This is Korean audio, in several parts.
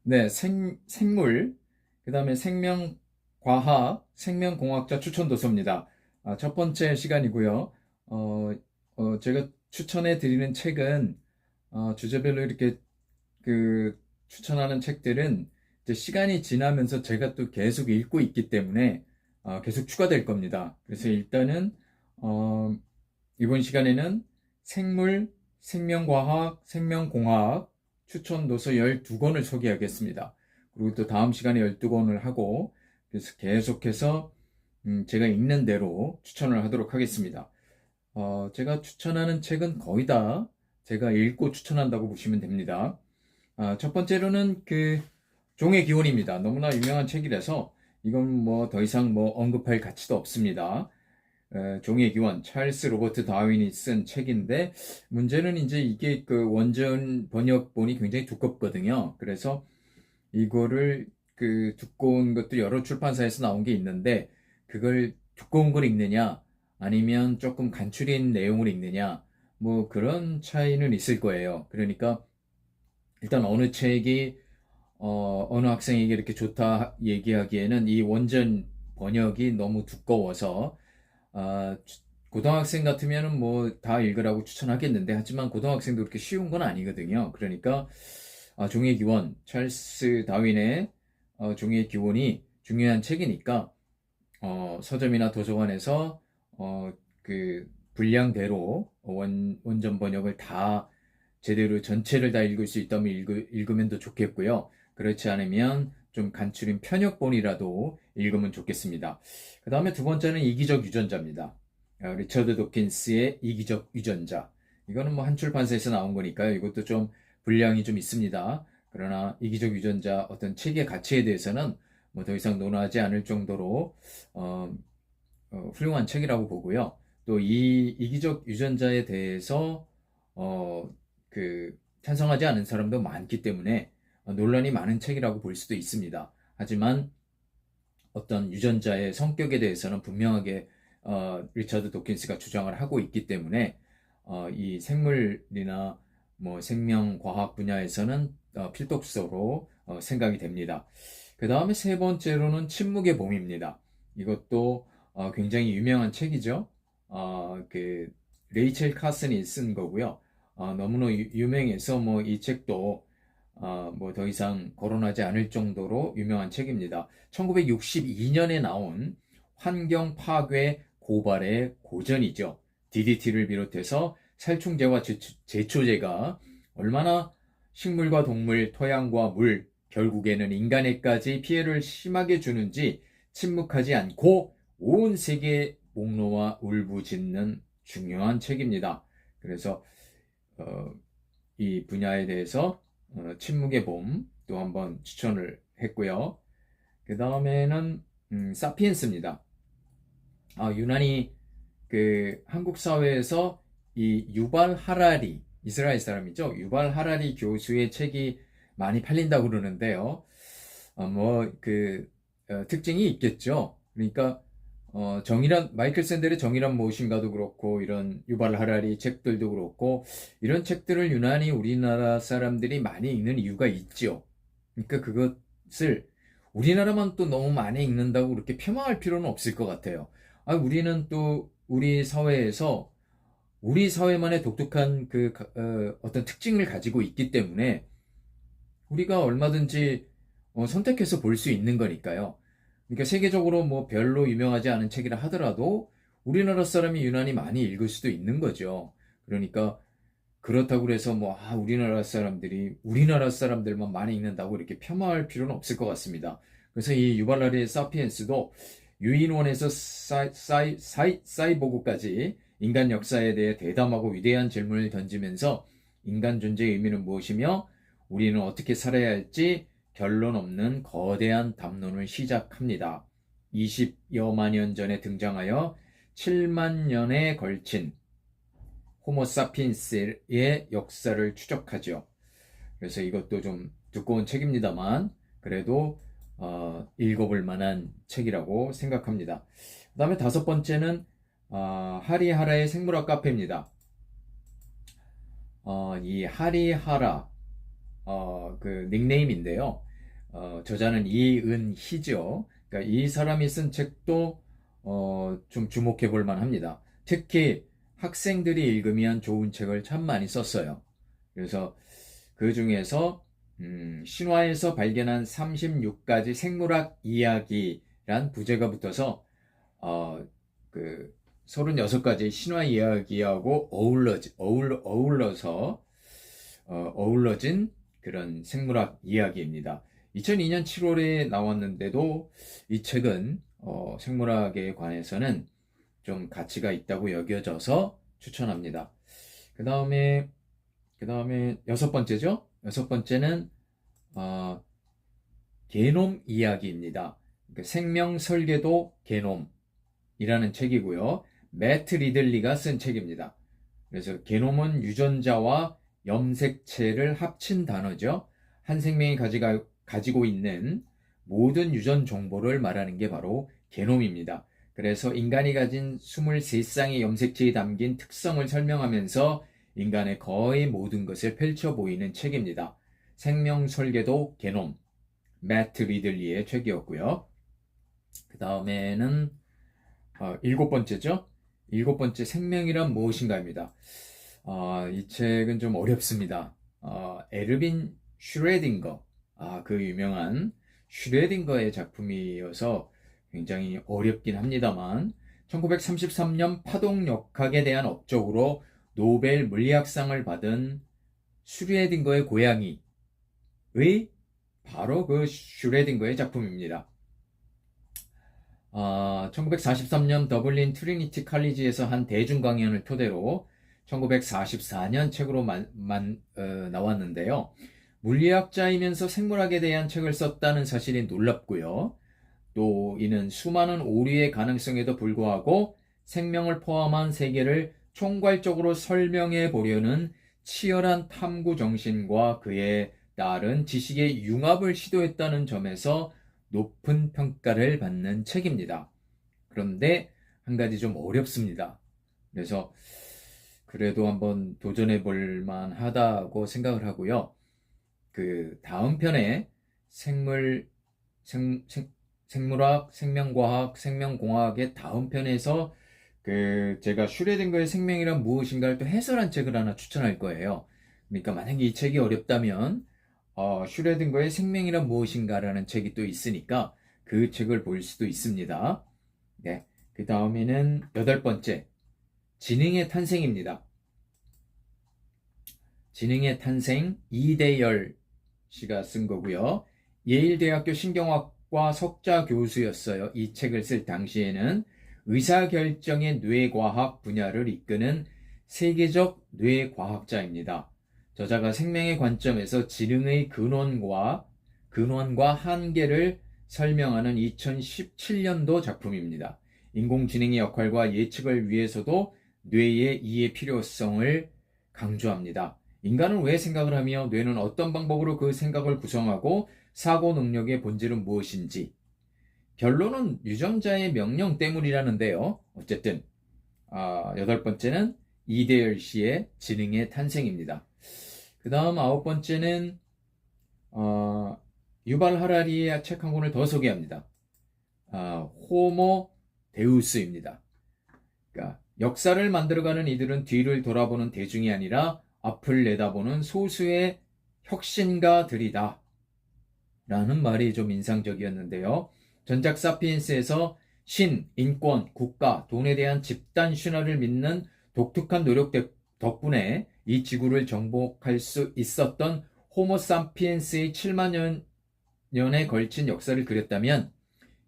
네, 생물, 그 다음에 생명과학, 생명공학자 추천 도서입니다. 첫 번째 시간이고요. 어, 제가 추천해 드리는 책은, 주제별로 이렇게 추천하는 책들은 이제 시간이 지나면서 제가 또 계속 읽고 있기 때문에, 계속 추가될 겁니다. 그래서 일단은, 어, 이번 시간에는 생물, 생명과학, 생명공학 추천 도서 12권을 소개하겠습니다. 그리고 또 다음 시간에 12권을 하고, 그래서 계속해서 제가 읽는 대로 추천을 하도록 하겠습니다. 제가 추천하는 책은 거의 다 제가 읽고 추천한다고 보시면 됩니다. 첫 번째로는 종의 기원입니다. 너무나 유명한 책이라서 이건 뭐 더 이상 뭐 언급할 가치도 없습니다. 종의 기원, 찰스 로버트 다윈이 쓴 책인데, 문제는 이제 이게 원전 번역본이 굉장히 두껍거든요. 그래서 이거를 두꺼운 것도 여러 출판사에서 나온 게 있는데, 그걸 두꺼운 걸 읽느냐, 아니면 조금 간추린 내용을 읽느냐, 뭐 그런 차이는 있을 거예요. 그러니까 일단 어느 책이 어느 학생에게 이렇게 좋다 얘기하기에는 이 원전 번역이 너무 두꺼워서 아, 고등학생 같으면은 뭐 다 읽으라고 추천하겠는데, 하지만 고등학생도 그렇게 쉬운 건 아니거든요. 그러니까 종의 기원, 찰스 다윈의 종의 기원이 중요한 책이니까 서점이나 도서관에서 분량대로 원전 번역을 다 제대로 전체를 다 읽을 수 있다면 읽으면 더 좋겠고요. 그렇지 않으면 좀 간추린 편역본이라도 읽으면 좋겠습니다. 그 다음에 두 번째는 이기적 유전자입니다. 리처드 도킨스의 이기적 유전자. 이거는 뭐 한 출판사에서 나온 거니까요. 이것도 좀 분량이 좀 있습니다. 그러나 이기적 유전자 어떤 책의 가치에 대해서는 뭐 더 이상 논하지 않을 정도로 훌륭한 책이라고 보고요. 또 이 이기적 유전자에 대해서 어, 찬성하지 않은 사람도 많기 때문에 논란이 많은 책이라고 볼 수도 있습니다. 하지만 어떤 유전자의 성격에 대해서는 분명하게 리처드 도킨스가 주장을 하고 있기 때문에 이 생물이나 뭐 생명과학 분야에서는 필독서로 생각이 됩니다. 그 다음에 세 번째로는 침묵의 봄입니다. 이것도 굉장히 유명한 책이죠. 레이첼 카슨이 쓴 거고요. 너무나 유명해서 뭐 이 책도 뭐 더 이상 거론하지 않을 정도로 유명한 책입니다. 1962년에 나온 환경 파괴 고발의 고전이죠. DDT를 비롯해서 살충제와 제초제가 얼마나 식물과 동물, 토양과 물, 결국에는 인간에까지 피해를 심하게 주는지 침묵하지 않고 온 세계에 목놓아 울부짖는 중요한 책입니다. 그래서 이 분야에 대해서 침묵의 봄 또 한번 추천을 했고요. 그 다음에는 사피엔스입니다. 유난히 한국 사회에서 이 유발 하라리, 이스라엘 사람이죠. 유발 하라리 교수의 책이 많이 팔린다고 그러는데요. 특징이 있겠죠. 그러니까 마이클 샌델의 정의란 무엇인가도 그렇고, 이런 유발 하라리 책들도 그렇고, 이런 책들을 유난히 우리나라 사람들이 많이 읽는 이유가 있죠. 그러니까 그것을 우리나라만 또 너무 많이 읽는다고 그렇게 폄하할 필요는 없을 것 같아요. 우리는 또 우리 사회에서 우리 사회만의 독특한 어떤 특징을 가지고 있기 때문에 우리가 얼마든지 선택해서 볼 수 있는 거니까요. 그러니까 세계적으로 뭐 별로 유명하지 않은 책이라 하더라도 우리나라 사람이 유난히 많이 읽을 수도 있는 거죠. 그러니까 그렇다고 해서 우리나라 사람들만 많이 읽는다고 이렇게 폄하할 필요는 없을 것 같습니다. 그래서 이 유발라리의 사피엔스도 유인원에서 사이보그까지 인간 역사에 대해 대담하고 위대한 질문을 던지면서 인간 존재의 의미는 무엇이며 우리는 어떻게 살아야 할지 결론 없는 거대한 담론을 시작합니다. 20여만 년 전에 등장하여 7만 년에 걸친 호모사피엔스의 역사를 추적하죠. 그래서 이것도 좀 두꺼운 책입니다만 그래도 읽어볼 만한 책이라고 생각합니다. 그 다음에 다섯 번째는 하리하라의 생물학 카페입니다. 이 하리하라 닉네임인데요. 저자는 이은희죠. 그러니까 이 사람이 쓴 책도 좀 주목해 볼 만합니다. 특히 학생들이 읽으면 좋은 책을 참 많이 썼어요. 그래서 그 중에서 신화에서 발견한 36가지 생물학 이야기란 부제가 붙어서 그 36가지 신화 이야기하고 어울러진 그런 생물학 이야기입니다. 2002년 7월에 나왔는데도 이 책은 생물학에 관해서는 좀 가치가 있다고 여겨져서 추천합니다. 그 다음에 여섯 번째죠. 여섯 번째는 게놈 이야기입니다. 그러니까 생명 설계도 게놈이라는 책이고요. 매트 리들리가 쓴 책입니다. 그래서 게놈은 유전자와 염색체를 합친 단어죠. 한 생명이 가지고 있는 모든 유전 정보를 말하는 게 바로 게놈입니다. 그래서 인간이 가진 23쌍의 염색체에 담긴 특성을 설명하면서 인간의 거의 모든 것을 펼쳐 보이는 책입니다. 생명 설계도 게놈, 매트 리들리의 책이었고요. 그 다음에는 일곱 번째죠. 일곱 번째, 생명이란 무엇인가입니다. 이 책은 좀 어렵습니다. 에르빈 슈레딩거, 그 유명한 슈레딩거의 작품이어서 굉장히 어렵긴 합니다만 1933년 파동역학에 대한 업적으로 노벨 물리학상을 받은 슈레딩거의 고양이의 바로 그 슈레딩거의 작품입니다. 1943년 더블린 트리니티 칼리지에서 한 대중 강연을 토대로 1944년 책으로 나왔는데요. 물리학자이면서 생물학에 대한 책을 썼다는 사실이 놀랍고요. 또 이는 수많은 오류의 가능성에도 불구하고 생명을 포함한 세계를 총괄적으로 설명해 보려는 치열한 탐구 정신과 그에 따른 지식의 융합을 시도했다는 점에서 높은 평가를 받는 책입니다. 그런데 한 가지 좀 어렵습니다. 그래서 그래도 한번 도전해 볼 만하다고 생각을 하고요. 그 다음 편에 생물학, 생명과학, 생명공학의 다음 편에서 제가 슈레딩거의 생명이란 무엇인가를 또 해설한 책을 하나 추천할 거예요. 그러니까 만약에 이 책이 어렵다면 슈레딩거의 생명이란 무엇인가라는 책이 또 있으니까 그 책을 볼 수도 있습니다. 네, 그 다음에는 여덟 번째, 지능의 탄생입니다. 지능의 탄생, 이대열 씨가 쓴 거고요. 예일대학교 신경학과 석좌 교수였어요. 이 책을 쓸 당시에는 의사결정의 뇌과학 분야를 이끄는 세계적 뇌과학자입니다. 저자가 생명의 관점에서 지능의 근원과 한계를 설명하는 2017년도 작품입니다. 인공지능의 역할과 예측을 위해서도 뇌의 이해 필요성을 강조합니다. 인간은 왜 생각을 하며 뇌는 어떤 방법으로 그 생각을 구성하고 사고 능력의 본질은 무엇인지. 결론은 유전자의 명령 때문이라는데요. 어쨌든 여덟 번째는 이대열 씨의 지능의 탄생입니다. 그 다음 아홉 번째는 유발 하라리의 책 한 권을 더 소개합니다. 호모 데우스입니다. 그러니까 역사를 만들어가는 이들은 뒤를 돌아보는 대중이 아니라 앞을 내다보는 소수의 혁신가들이다. 라는 말이 좀 인상적이었는데요. 전작 사피엔스에서 신, 인권, 국가, 돈에 대한 집단 신화를 믿는 독특한 노력 덕분에 이 지구를 정복할 수 있었던 호모 사피엔스의 7만 년에 걸친 역사를 그렸다면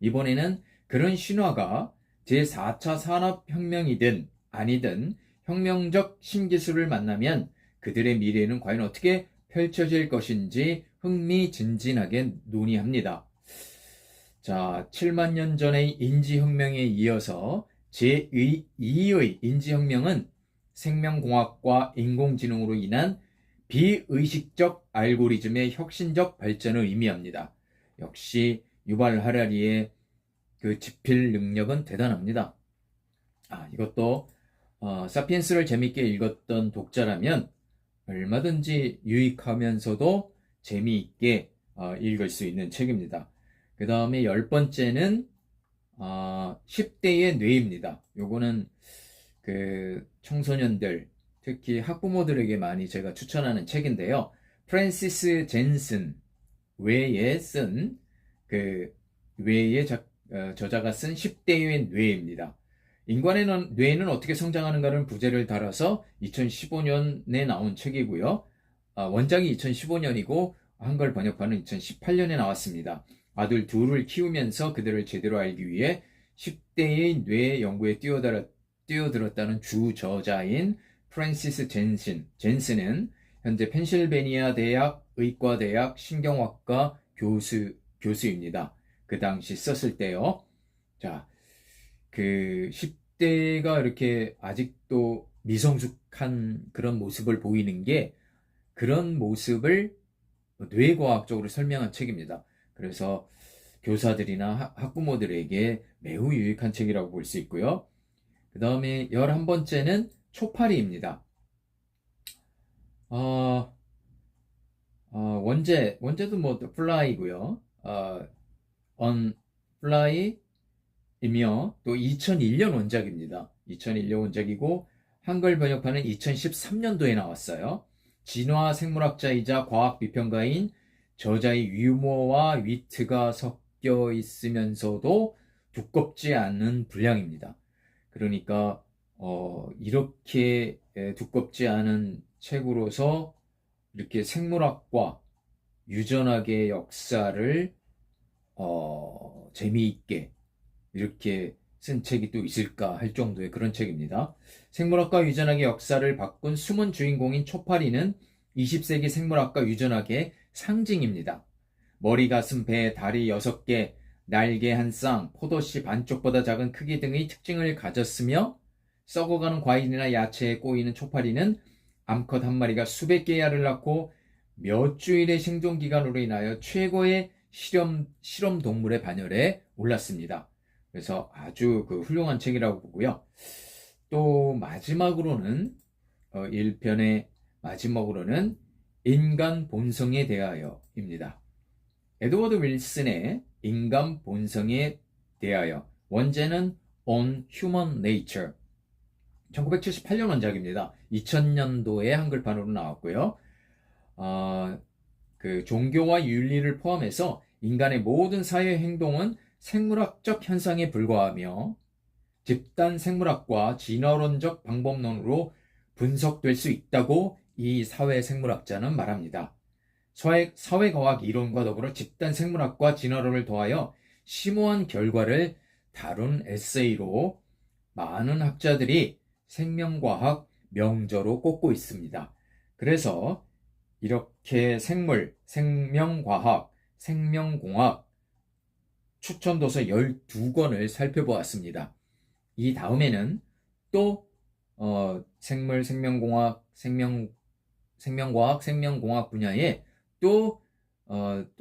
이번에는 그런 신화가 제4차 산업혁명이든 아니든 혁명적 신기술을 만나면 그들의 미래는 과연 어떻게 펼쳐질 것인지 흥미진진하게 논의합니다. 자, 7만 년 전의 인지혁명에 이어서 제2의 인지혁명은 생명공학과 인공지능으로 인한 비의식적 알고리즘의 혁신적 발전을 의미합니다. 역시 유발 하라리의 그 집필 능력은 대단합니다. 이것도 사피엔스를 재밌게 읽었던 독자라면 얼마든지 유익하면서도 재미있게 읽을 수 있는 책입니다. 그 다음에 10번째는 10대의 뇌입니다. 요거는 그 청소년들, 특히 학부모들에게 많이 제가 추천하는 책인데요. 프랜시스 젠슨 외에 쓴 그 외의 저자가 쓴 10대의 뇌입니다. 인간의 뇌는 어떻게 성장하는가는 부제를 달아서 2015년에 나온 책이고요. 원작이 2015년이고 한글 번역판은 2018년에 나왔습니다. 아들 둘을 키우면서 그들을 제대로 알기 위해 10대의 뇌 연구에 뛰어들었다는 주 저자인 프랜시스 젠슨은 현재 펜실베니아 대학 의과대학 신경학과 교수입니다. 그 당시 썼을 때요. 자, 그 10대가 이렇게 아직도 미성숙한 그런 모습을 보이는 게 그런 모습을 뇌과학적으로 설명한 책입니다. 그래서 교사들이나 학부모들에게 매우 유익한 책이라고 볼 수 있고요. 그 다음에 11번째는 초파리입니다. 원제도 뭐 fly고요. on fly이며 또 2001년 원작입니다. 2001년 원작이고 한글 번역판은 2013년도에 나왔어요. 진화 생물학자이자 과학 비평가인 저자의 유머와 위트가 섞여 있으면서도 두껍지 않은 분량입니다. 그러니까 이렇게 두껍지 않은 책으로서 이렇게 생물학과 유전학의 역사를 재미있게 이렇게 쓴 책이 또 있을까 할 정도의 그런 책입니다. 생물학과 유전학의 역사를 바꾼 숨은 주인공인 초파리는 20세기 생물학과 유전학의 상징입니다. 머리, 가슴, 배, 다리 6개, 날개 한 쌍, 포도씨 반쪽보다 작은 크기 등의 특징을 가졌으며 썩어가는 과일이나 야채에 꼬이는 초파리는 암컷 한 마리가 수백 개의 알을 낳고 몇 주일의 생존기간으로 인하여 최고의 실험 동물의 반열에 올랐습니다. 그래서 아주 그 훌륭한 책이라고 보고요. 또 마지막으로는 1편의 마지막으로는 인간 본성에 대하여입니다. 에드워드 윌슨의 인간 본성에 대하여, 원제는 On Human Nature, 1978년 원작입니다. 2000년도에 한글판으로 나왔고요. 그 종교와 윤리를 포함해서 인간의 모든 사회 행동은 생물학적 현상에 불과하며 집단 생물학과 진화론적 방법론으로 분석될 수 있다고 이 사회 생물학자는 말합니다. 사회과학 이론과 더불어 집단 생물학과 진화론을 더하여 심오한 결과를 다룬 에세이로 많은 학자들이 생명과학 명저로 꼽고 있습니다. 그래서 이렇게 생명과학, 생명공학 추천도서 12권을 살펴보았습니다. 이 다음에는 또 생명과학, 생명공학 분야에 또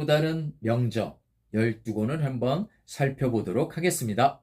다른 명저 12권을 한번 살펴보도록 하겠습니다.